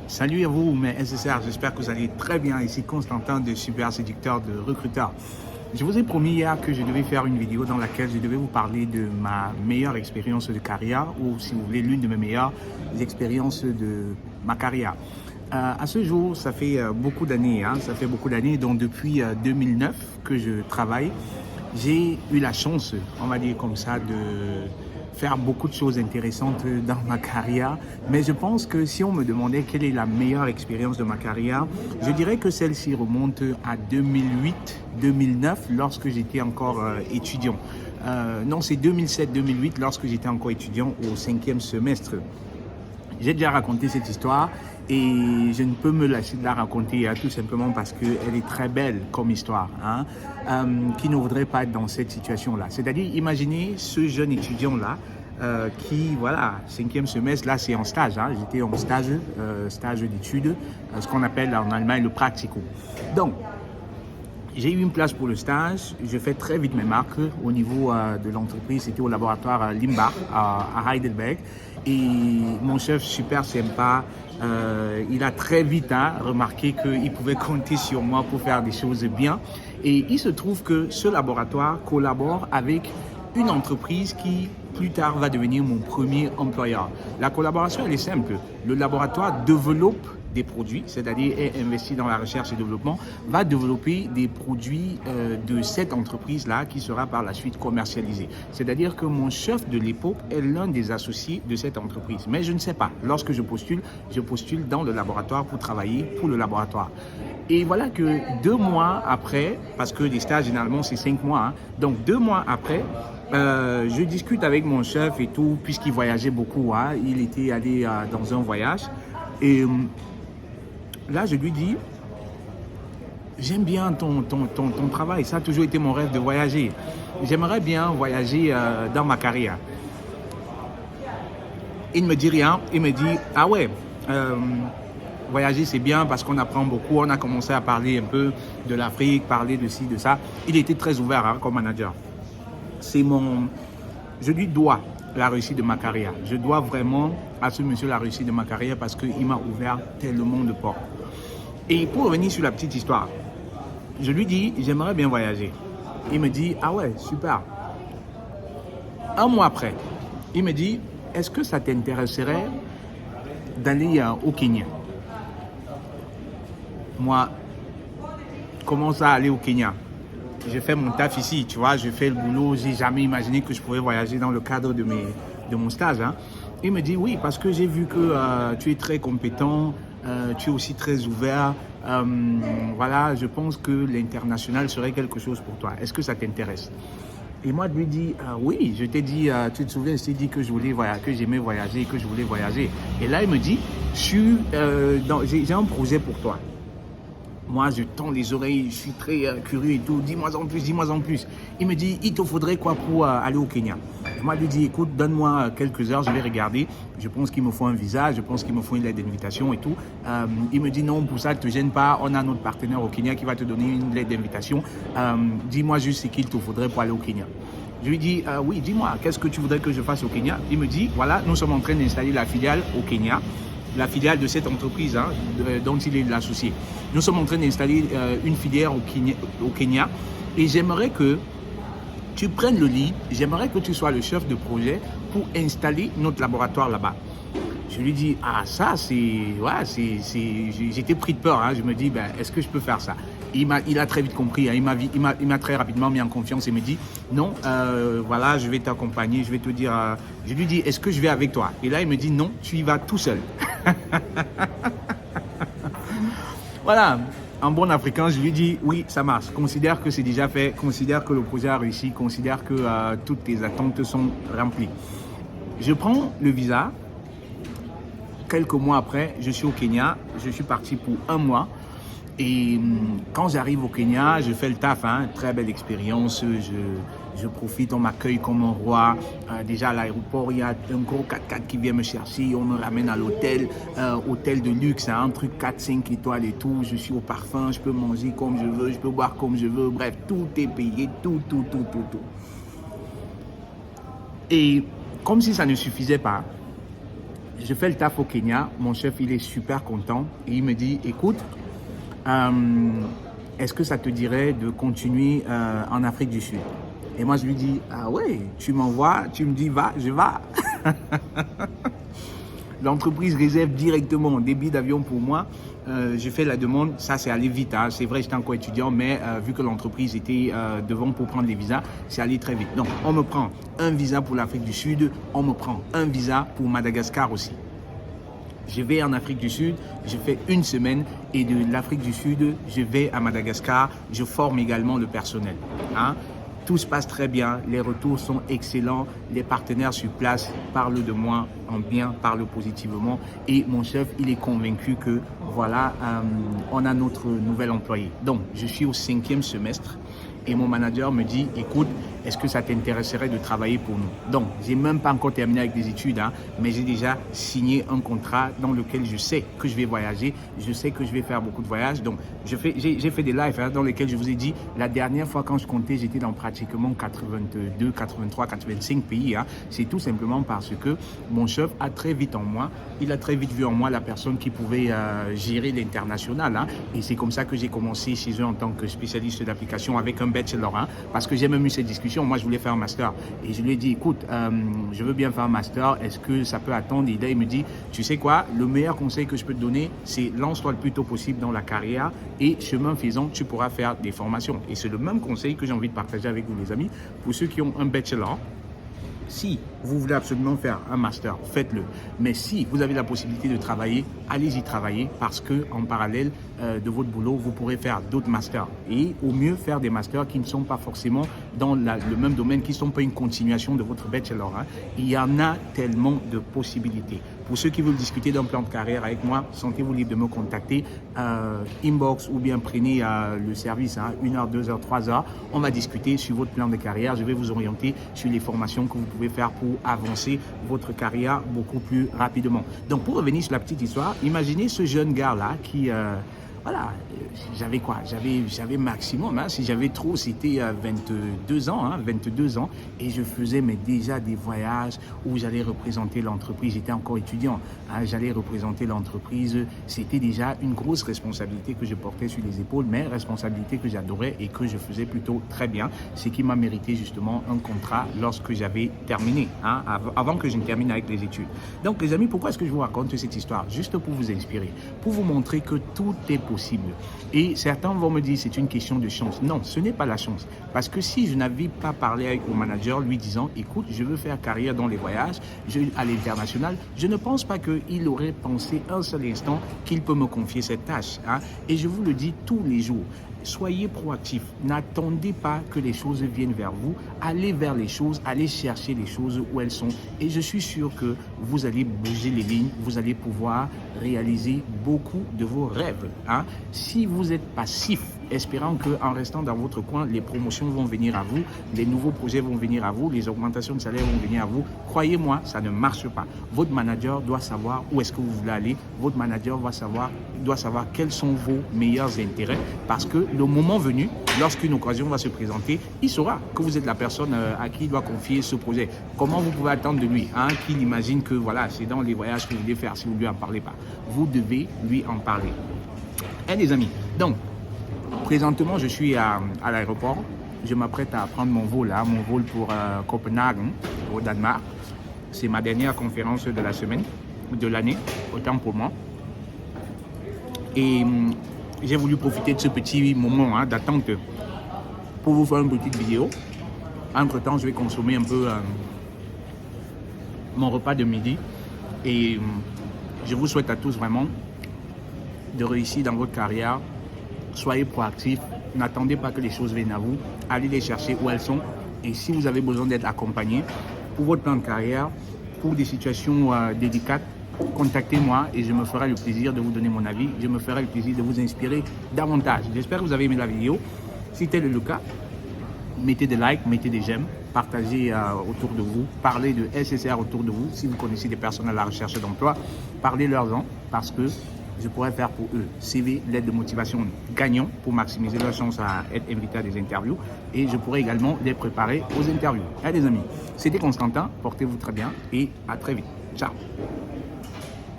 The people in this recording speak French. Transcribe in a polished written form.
Salut à vous, mes SSR, j'espère que vous allez très bien. Ici Constantin de Super Séducteur de Recruteur. Je vous ai promis hier que je devais faire une vidéo dans laquelle je devais vous parler de ma meilleure expérience de carrière, ou si vous voulez, l'une de mes meilleures expériences de ma carrière. À ce jour, ça fait beaucoup d'années, ça fait beaucoup d'années, donc depuis 2009 que je travaille. J'ai eu la chance, on va dire comme ça, de faire beaucoup de choses intéressantes dans ma carrière. Mais je pense que si on me demandait quelle est la meilleure expérience de ma carrière, je dirais que celle-ci remonte à 2008-2009 lorsque j'étais encore étudiant. Non, c'est 2007-2008 lorsque j'étais encore étudiant au 5e semestre. J'ai déjà raconté cette histoire et je ne peux me lâcher de la raconter tout simplement parce qu'elle est très belle comme histoire. Qui ne voudrait pas être dans cette situation-là? C'est-à-dire, imaginez ce jeune étudiant-là qui, voilà, 5e semestre, là c'est en stage. J'étais en stage d'études, ce qu'on appelle en Allemagne le practicum. Donc, j'ai eu une place pour le stage. Je fais très vite mes marques au niveau de l'entreprise. C'était au laboratoire Limbach à Heidelberg. Et mon chef, super sympa, il a très vite remarqué qu'il pouvait compter sur moi pour faire des choses bien. Et il se trouve que ce laboratoire collabore avec une entreprise qui, plus tard, va devenir mon premier employeur. La collaboration, elle est simple. Le laboratoire développe des produits, c'est-à-dire est investi dans la recherche et développement, va développer des produits de cette entreprise-là qui sera par la suite commercialisée. C'est-à-dire que mon chef de l'époque est l'un des associés de cette entreprise. Mais je ne sais pas. Lorsque je postule dans le laboratoire pour travailler pour le laboratoire. Et voilà que 2 mois après, parce que les stages généralement c'est 5 mois, donc 2 mois après, je discute avec mon chef et tout, puisqu'il voyageait beaucoup. Il était allé dans un voyage. Et là, je lui dis, j'aime bien ton travail. Ça a toujours été mon rêve de voyager. J'aimerais bien voyager dans ma carrière. Il ne me dit rien. Il me dit, ah ouais, voyager c'est bien parce qu'on apprend beaucoup. On a commencé à parler un peu de l'Afrique, parler de ci, de ça. Il était très ouvert comme manager. Je lui dois la réussite de ma carrière. Je dois vraiment à ce monsieur la réussite de ma carrière parce qu'il m'a ouvert tellement de portes. Et pour revenir sur la petite histoire, je lui dis, j'aimerais bien voyager. Il me dit, ah ouais, super. 1 mois après, il me dit, est-ce que ça t'intéresserait d'aller au Kenya? Moi, comment ça aller au Kenya? Je fais mon taf ici, tu vois, je fais le boulot. J'ai jamais imaginé que je pourrais voyager dans le cadre de mon stage. Il me dit, oui, parce que j'ai vu que tu es très compétent, tu es aussi très ouvert. Voilà, je pense que l'international serait quelque chose pour toi. Est-ce que ça t'intéresse? Et moi, je lui dis, oui, je t'ai dit, tu te souviens, je t'ai dit que je voulais voyager, que j'aimais voyager, que je voulais voyager. Et là, il me dit, j'ai un projet pour toi. Moi, je tends les oreilles, je suis très curieux et tout. Dis-moi en plus, dis-moi en plus. Il me dit, il te faudrait quoi pour aller au Kenya? Et moi, je lui dis, écoute, donne-moi quelques heures, je vais regarder. Je pense qu'il me faut un visa, je pense qu'il me faut une lettre d'invitation et tout. Il me dit, non, pour ça, ne te gêne pas. On a notre partenaire au Kenya qui va te donner une lettre d'invitation. Dis-moi juste ce qu'il te faudrait pour aller au Kenya. Je lui dis, oui, dis-moi, qu'est-ce que tu voudrais que je fasse au Kenya? Il me dit, voilà, nous sommes en train d'installer la filiale au Kenya. La filiale de cette entreprise dont il est l'associé. Nous sommes en train d'installer une filière au Kenya et j'aimerais que tu prennes le lead, j'aimerais que tu sois le chef de projet pour installer notre laboratoire là-bas. Je lui dis, ah ça j'étais pris de peur, je me dis, est-ce que je peux faire ça? Il a très vite compris, il m'a très rapidement mis en confiance et me dit, non, voilà, je vais t'accompagner, je vais te dire, je lui dis, est-ce que je vais avec toi? Et là, il me dit, non, tu y vas tout seul. Voilà, en bon africain, je lui dis, oui, ça marche, considère que c'est déjà fait, considère que le projet a réussi, considère que toutes tes attentes sont remplies. Je prends le visa. Quelques mois après, je suis au Kenya, je suis parti pour 1 mois. Et quand j'arrive au Kenya, je fais le taf, très belle expérience, je profite, on m'accueille comme un roi. Déjà à l'aéroport, il y a un gros 4x4 qui vient me chercher, on me ramène à l'hôtel, hôtel de luxe, un truc 4-5 étoiles et tout. Je suis au parfum, je peux manger comme je veux, je peux boire comme je veux, bref, tout est payé, tout. Et comme si ça ne suffisait pas, Je fais le taf au Kenya. Mon chef, il est super content. Et il me dit, écoute, est-ce que ça te dirait de continuer en Afrique du Sud? Et moi, je lui dis, ah ouais, tu m'envoies, tu me dis, va, je vais. L'entreprise réserve directement des billets d'avion pour moi. Je fais la demande, ça c'est allé vite. Hein. C'est vrai, j'étais encore étudiant, mais vu que l'entreprise était devant pour prendre les visas, c'est allé très vite. Donc, on me prend un visa pour l'Afrique du Sud, on me prend un visa pour Madagascar aussi. Je vais en Afrique du Sud, je fais une semaine et de l'Afrique du Sud, je vais à Madagascar. Je forme également le personnel. Hein. Tout se passe très bien, les retours sont excellents, les partenaires sur place parlent de moi en bien, parlent positivement et mon chef, il est convaincu que voilà, on a notre nouvel employé. Donc, je suis au 5e semestre et mon manager me dit, écoute, est-ce que ça t'intéresserait de travailler pour nous? Donc, j'ai même pas encore terminé avec les études, hein, mais j'ai déjà signé un contrat dans lequel je sais que je vais voyager, je sais que je vais faire beaucoup de voyages. Donc, j'ai fait des lives hein, dans lesquels je vous ai dit, la dernière fois quand je comptais, j'étais dans pratiquement 82, 83, 85 pays. Hein. C'est tout simplement parce que mon chef a très vite en moi, il a très vite vu en moi la personne qui pouvait gérer l'international. Hein. Et c'est comme ça que j'ai commencé chez eux en tant que spécialiste d'application avec un bachelor. Hein, parce que j'ai même eu cette discussion. Moi, je voulais faire un master. Et je lui ai dit, écoute, je veux bien faire un master. Est-ce que ça peut attendre? Et là, il me dit, tu sais quoi, le meilleur conseil que je peux te donner, c'est lance-toi le plus tôt possible dans la carrière et chemin faisant, tu pourras faire des formations. Et c'est le même conseil que j'ai envie de partager avec vous, les amis. Pour ceux qui ont un bachelor, si vous voulez absolument faire un master, faites-le. Mais si vous avez la possibilité de travailler, allez-y travailler parce qu'en parallèle de votre boulot, vous pourrez faire d'autres masters. Et au mieux, faire des masters qui ne sont pas forcément dans le même domaine, qui ne sont pas une continuation de votre bachelor. Hein. Il y en a tellement de possibilités. Pour ceux qui veulent discuter d'un plan de carrière avec moi, sentez-vous libre de me contacter. Inbox ou bien prenez le service, hein, 1 heure, 2 heures, 3 heures. On va discuter sur votre plan de carrière. Je vais vous orienter sur les formations que vous pouvez faire pour avancer votre carrière beaucoup plus rapidement. Donc, pour revenir sur la petite histoire, imaginez ce jeune gars-là qui... voilà, j'avais quoi? J'avais maximum, hein, si j'avais trop, c'était 22 ans, hein, 22 ans, et je faisais mais déjà des voyages où j'allais représenter l'entreprise. J'étais encore étudiant, hein, j'allais représenter l'entreprise. C'était déjà une grosse responsabilité que je portais sur les épaules, mais responsabilité que j'adorais et que je faisais plutôt très bien, ce qui m'a mérité justement un contrat lorsque j'avais terminé, hein, avant que je ne termine avec les études. Donc les amis, pourquoi est-ce que je vous raconte cette histoire? Juste pour vous inspirer, pour vous montrer que tout est possible. Et certains vont me dire c'est une question de chance. Non, ce n'est pas la chance. Parce que si je n'avais pas parlé avec mon manager lui disant écoute, je veux faire carrière dans les voyages, à l'international, je ne pense pas qu'il aurait pensé un seul instant qu'il peut me confier cette tâche. Hein. Et je vous le dis tous les jours. Soyez proactifs, n'attendez pas que les choses viennent vers vous, allez vers les choses, allez chercher les choses où elles sont et je suis sûr que vous allez bouger les lignes, vous allez pouvoir réaliser beaucoup de vos rêves. Hein. Si vous êtes passif, espérant qu'en restant dans votre coin, les promotions vont venir à vous, les nouveaux projets vont venir à vous, les augmentations de salaire vont venir à vous. Croyez-moi, ça ne marche pas. Votre manager doit savoir où est-ce que vous voulez aller. Votre manager doit savoir quels sont vos meilleurs intérêts parce que le moment venu, lorsqu'une occasion va se présenter, il saura que vous êtes la personne à qui il doit confier ce projet. Comment vous pouvez attendre de lui hein, qu'il imagine que voilà, c'est dans les voyages que vous voulez faire si vous ne lui en parlez pas. Vous devez lui en parler. Et les amis, donc, présentement, je suis à l'aéroport. Je m'apprête à prendre mon vol pour Copenhague, au Danemark. C'est ma dernière conférence de la semaine, de l'année, autant pour moi. Et j'ai voulu profiter de ce petit moment hein, d'attente pour vous faire une petite vidéo. Entre-temps, je vais consommer un peu mon repas de midi. Et je vous souhaite à tous vraiment de réussir dans votre carrière. Soyez proactifs, n'attendez pas que les choses viennent à vous, allez les chercher où elles sont. Et si vous avez besoin d'être accompagné pour votre plan de carrière, pour des situations délicates, contactez-moi et je me ferai le plaisir de vous donner mon avis. Je me ferai le plaisir de vous inspirer davantage. J'espère que vous avez aimé la vidéo. Si tel est le cas, mettez des likes, mettez des j'aime, partagez autour de vous, parlez de SSR autour de vous. Si vous connaissez des personnes à la recherche d'emploi, parlez-leur-en parce que je pourrais faire pour eux CV, lettre de motivation gagnant pour maximiser leur chance à être invité à des interviews et je pourrais également les préparer aux interviews. Allez les amis, c'était Constantin, portez-vous très bien et à très vite. Ciao.